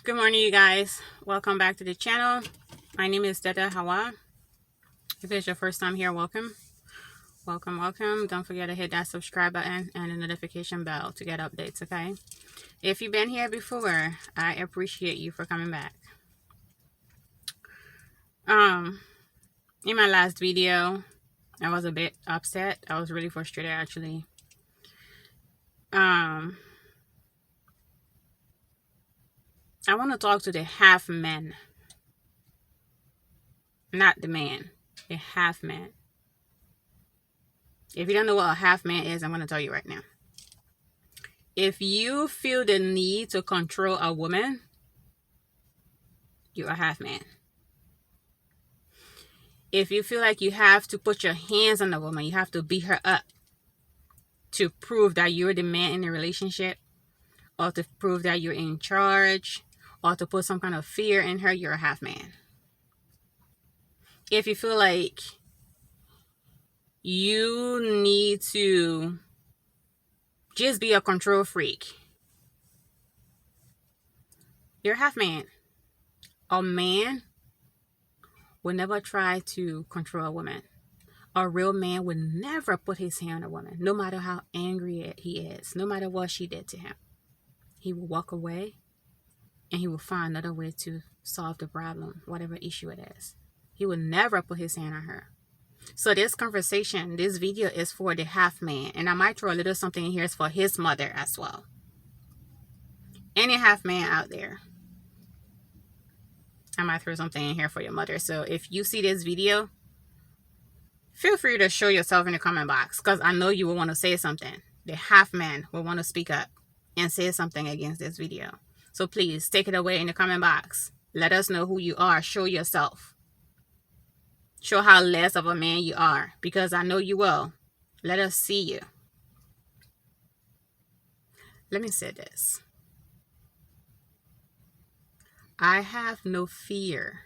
Good morning, you guys. Welcome back to the channel. My name is Dada Hawa. If it's your first time here, welcome. Welcome. Don't forget to hit that subscribe button and the notification bell to get updates, okay? If you've been here before, I appreciate you for coming back. In my last video, I was a bit upset. I was really frustrated, actually. I want to talk to the half men, not the man, the half man. If you don't know what a half man is, I'm going to tell you right now. If you feel the need to control a woman, you're a half man. If you feel like you have to put your hands on a woman, you have to beat her up to prove that you're the man in the relationship, or to prove that you're in charge, or to put some kind of fear in her, you're a half man. If you feel like you need to just be a control freak, you're a half man. A man will never try to control a woman. A real man would never put his hand on a woman, no matter how angry he is, no matter what she did to him. He will walk away and he will find another way to solve the problem, whatever issue it is. He will never put his hand on her. So this conversation, this video is for the half man. And I might throw a little something in here for his mother as well. Any half man out there, I might throw something in here for your mother. So if you see this video, feel free to show yourself in the comment box, because I know you will want to say something. The half man will want to speak up and say something against this video. So please take it away in the comment box. Let us know who you are. Show yourself. Show how less of a man you are, because I know you will. Let us see you. Let me say this. I have no fear.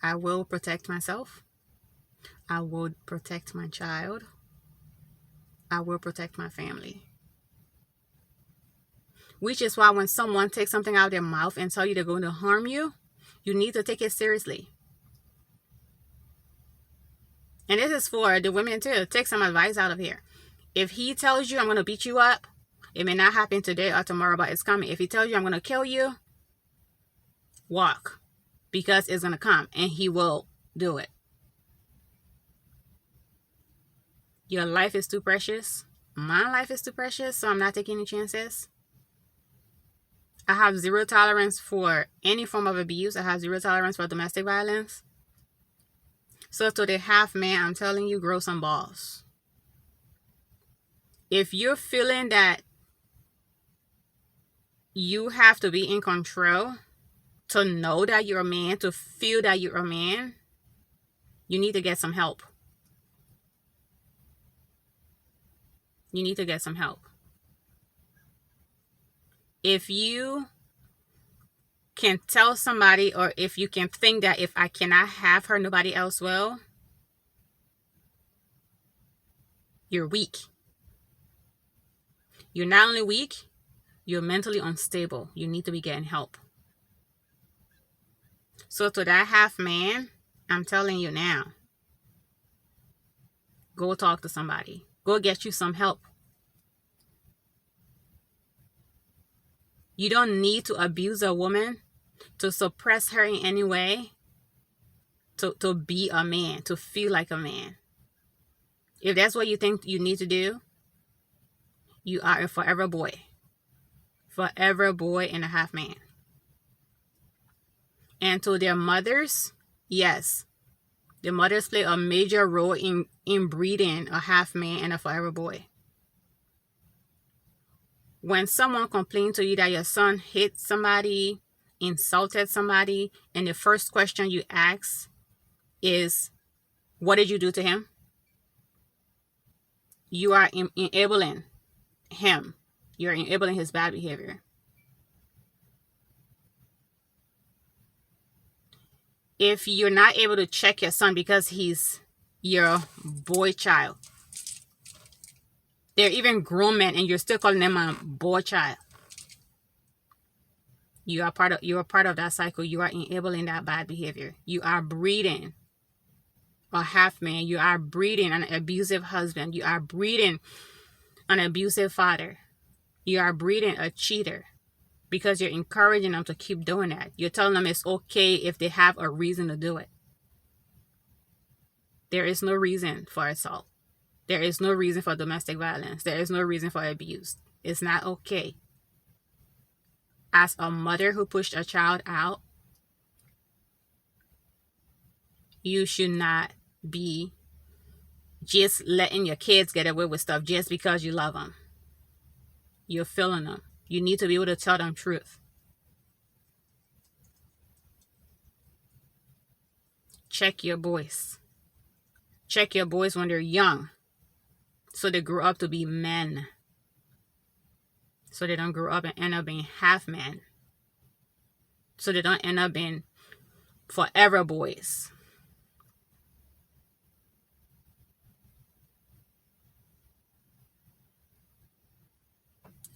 I will protect myself. I will protect my child. I will protect my family. Which is why when someone takes something out of their mouth and tell you they're going to harm you, you need to take it seriously. And this is for the women too. Take some advice out of here. If he tells you I'm going to beat you up, it may not happen today or tomorrow, but it's coming. If he tells you I'm going to kill you, walk. Because it's going to come and he will do it. Your life is too precious. My life is too precious, so I'm not taking any chances. I have zero tolerance for any form of abuse. I have zero tolerance for domestic violence. So to the half man, I'm telling you, grow some balls. If you're feeling that you have to be in control to know that you're a man, to feel that you're a man, you need to get some help. You need to get some help. If you can tell somebody, or if you can think that if I cannot have her, nobody else will, you're weak. You're not only weak, you're mentally unstable. You need to be getting help. So to that half man, I'm telling you now, go talk to somebody. Go get you some help. You don't need to abuse a woman, to suppress her in any way, to be a man, to feel like a man. If that's what you think you need to do, you are a forever boy. Forever boy and a half man. And to their mothers, yes, the mothers play a major role in breeding a half man and a forever boy. When someone complains to you that your son hit somebody, insulted somebody, and the first question you ask is, what did you do to him? You are enabling him. You're enabling his bad behavior. If you're not able to check your son because he's your boy child, they're even grown men and you're still calling them a boy child, You are part of that cycle. You are enabling that bad behavior. You are breeding a half man. You are breeding an abusive husband. You are breeding an abusive father. You are breeding a cheater because you're encouraging them to keep doing that. You're telling them it's okay if they have a reason to do it. There is no reason for assault. There is no reason for domestic violence. There is no reason for abuse. It's not okay. As a mother who pushed a child out, you should not be just letting your kids get away with stuff just because you love them. You're feeling them. You need to be able to tell them truth. Check your boys. Check your boys when they're young, so they grow up to be men. So they don't grow up and end up being half men. So they don't end up being forever boys.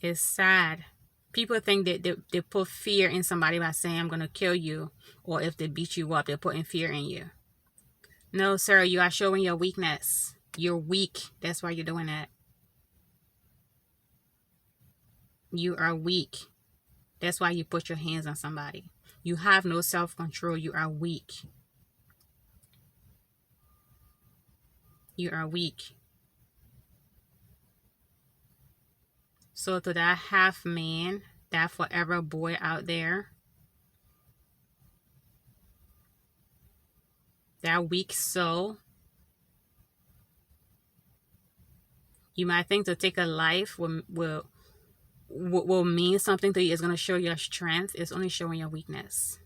It's sad. People think that they put fear in somebody by saying, I'm going to kill you. Or if they beat you up, they're putting fear in you. No, sir, you are showing your weakness. You're weak. That's why you're doing that. You are weak. That's why you put your hands on somebody. You have no self-control. You are weak. You are weak. So to that half man, that forever boy out there, that weak soul, you might think to take a life will mean something to you. It's going to show your strength. It's only showing your weakness.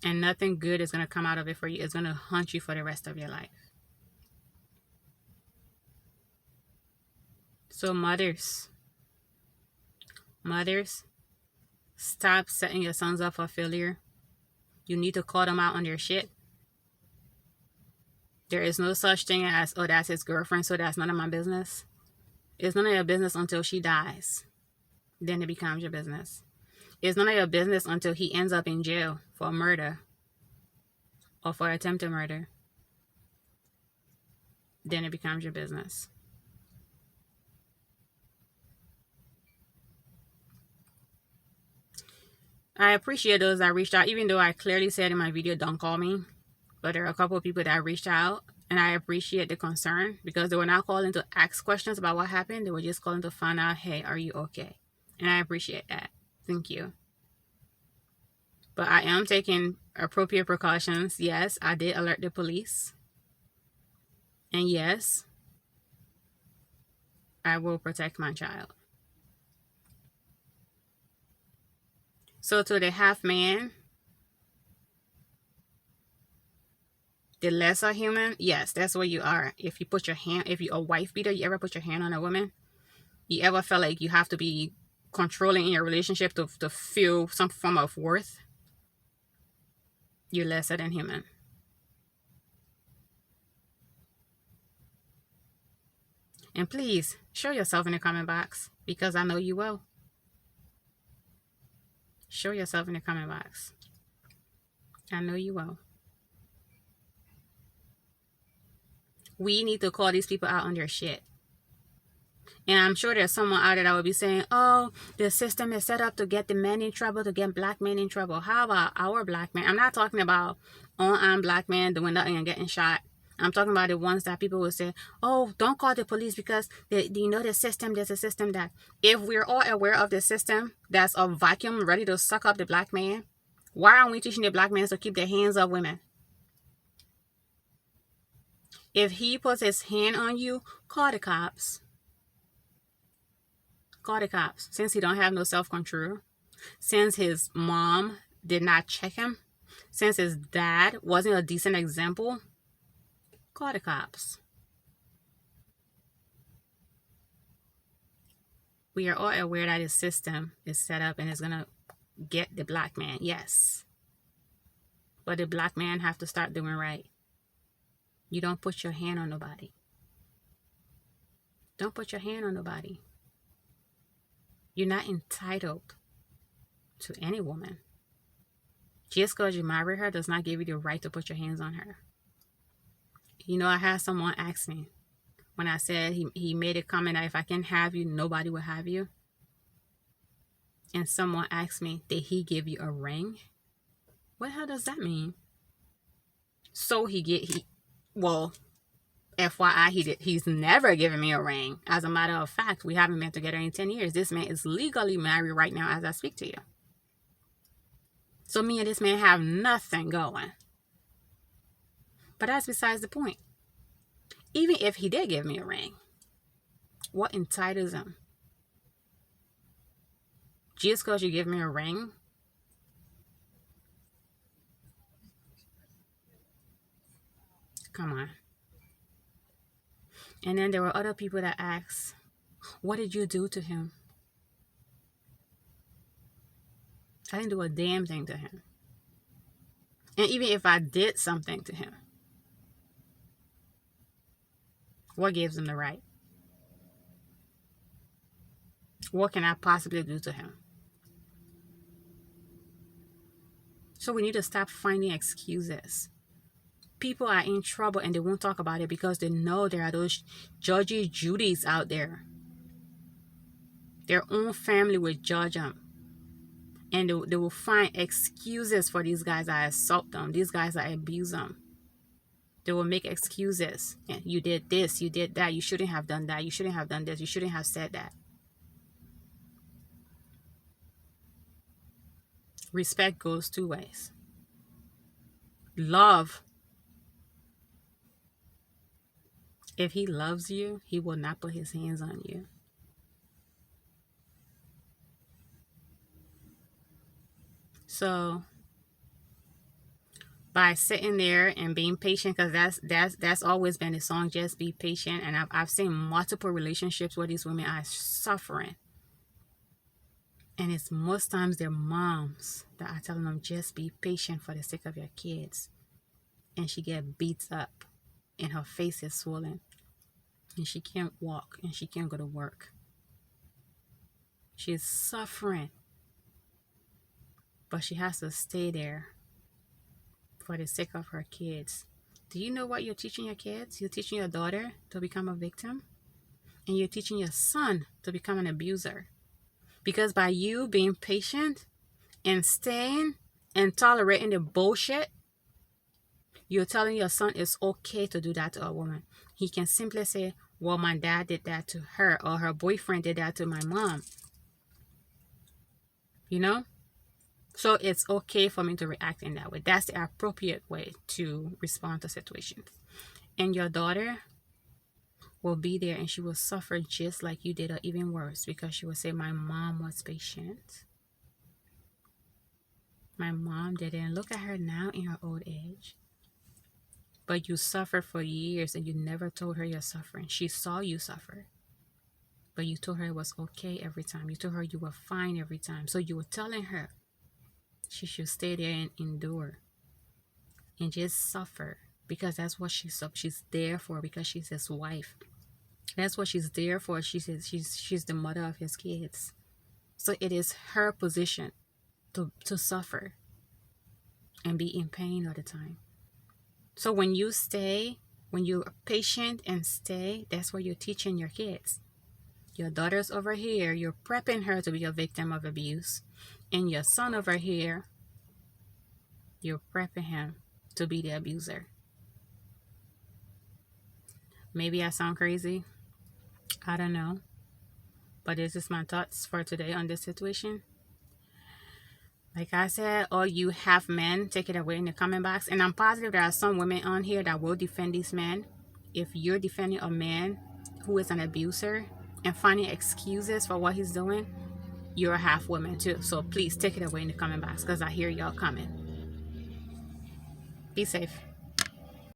And nothing good is going to come out of it for you. It's going to haunt you for the rest of your life. So mothers, stop setting your sons up for failure. You need to call them out on their shit. There is no such thing as, oh, that's his girlfriend, so that's none of my business. It's none of your business until she dies. Then it becomes your business. It's none of your business until he ends up in jail for murder or for attempted murder. Then it becomes your business. I appreciate those that reached out, even though I clearly said in my video, don't call me. But there are a couple of people that reached out, and I appreciate the concern because they were not calling to ask questions about what happened. They were just calling to find out, hey, are you okay? And I appreciate that. Thank you. But I am taking appropriate precautions. Yes, I did alert the police. And yes, I will protect my child. So to the half man, the lesser human, yes, that's what you are. If you put your hand, if you're a wife beater, you ever put your hand on a woman? You ever felt like you have to be controlling in your relationship to feel some form of worth? You're lesser than human. And please, show yourself in the comment box because I know you will. Show yourself in the comment box. I know you will. We need to call these people out on their shit. And I'm sure there's someone out there that will be saying, oh, the system is set up to get the men in trouble, to get black men in trouble. How about our black men? I'm not talking about unarmed black men doing nothing and getting shot. I'm talking about the ones that people will say, oh, don't call the police because you know the system, there's a system that if we're all aware of the system that's a vacuum ready to suck up the black man, why aren't we teaching the black men to keep their hands off women? If he puts his hand on you, call the cops. Call the cops. Since he don't have no self-control, since his mom did not check him, since his dad wasn't a decent example, call the cops. We are all aware that his system is set up and is going to get the black man, yes. But the black man have to start doing right. You don't put your hand on nobody. Don't put your hand on nobody. You're not entitled to any woman. Just because you marry her does not give you the right to put your hands on her. You know, I had someone ask me when I said he made a comment that if I can have you, nobody will have you. And someone asked me, did he give you a ring? What the hell does that mean? So well, FYI, he's never given me a ring. As a matter of fact, we haven't been together in 10 years. This man is legally married right now as I speak to you. So me and this man have nothing going. But that's besides the point. Even if he did give me a ring, what entitles him? Just because you give me a ring? Come on. And then there were other people that asked, what did you do to him? I didn't do a damn thing to him. And even if I did something to him, what gives him the right? What can I possibly do to him? So we need to stop finding excuses. People are in trouble and they won't talk about it because they know there are those judgy Judys out there. Their own family will judge them. And they will find excuses for these guys that assault them. These guys that abuse them. They will make excuses. You did this, you did that, you shouldn't have done that, you shouldn't have done this, you shouldn't have said that. Respect goes two ways. Love. If he loves you, he will not put his hands on you. So by sitting there and being patient, because that's always been the song, just be patient. And I've seen multiple relationships where these women are suffering. And it's most times their moms that are telling them, just be patient for the sake of your kids. And she get beat up and her face is swollen. And she can't walk and she can't go to work. She's suffering. But she has to stay there for the sake of her kids. Do you know what you're teaching your kids? You're teaching your daughter to become a victim. And you're teaching your son to become an abuser. Because by you being patient and staying and tolerating the bullshit, you're telling your son it's okay to do that to a woman. He can simply say, well, my dad did that to her, or her boyfriend did that to my mom. You know? So it's okay for me to react in that way. That's the appropriate way to respond to situations. And your daughter will be there and she will suffer just like you did, or even worse, because she will say, my mom was patient. My mom didn't. Look at her now in her old age. But you suffered for years and you never told her you're suffering. She saw you suffer. But you told her it was okay every time. You told her you were fine every time. So you were telling her she should stay there and endure. And just suffer. Because that's what she's there for. Because she's his wife. That's what she's there for. She's the mother of his kids. So it is her position to suffer. And be in pain all the time. So when you stay, when you're patient and stay, that's what you're teaching your kids. Your daughter's over here, you're prepping her to be a victim of abuse. And your son over here, you're prepping him to be the abuser. Maybe I sound crazy. I don't know. But this is my thoughts for today on this situation. Like I said, all you half men, take it away in the comment box. And I'm positive there are some women on here that will defend these men. If you're defending a man who is an abuser and finding excuses for what he's doing, you're a half woman too. So please take it away in the comment box because I hear y'all coming. Be safe.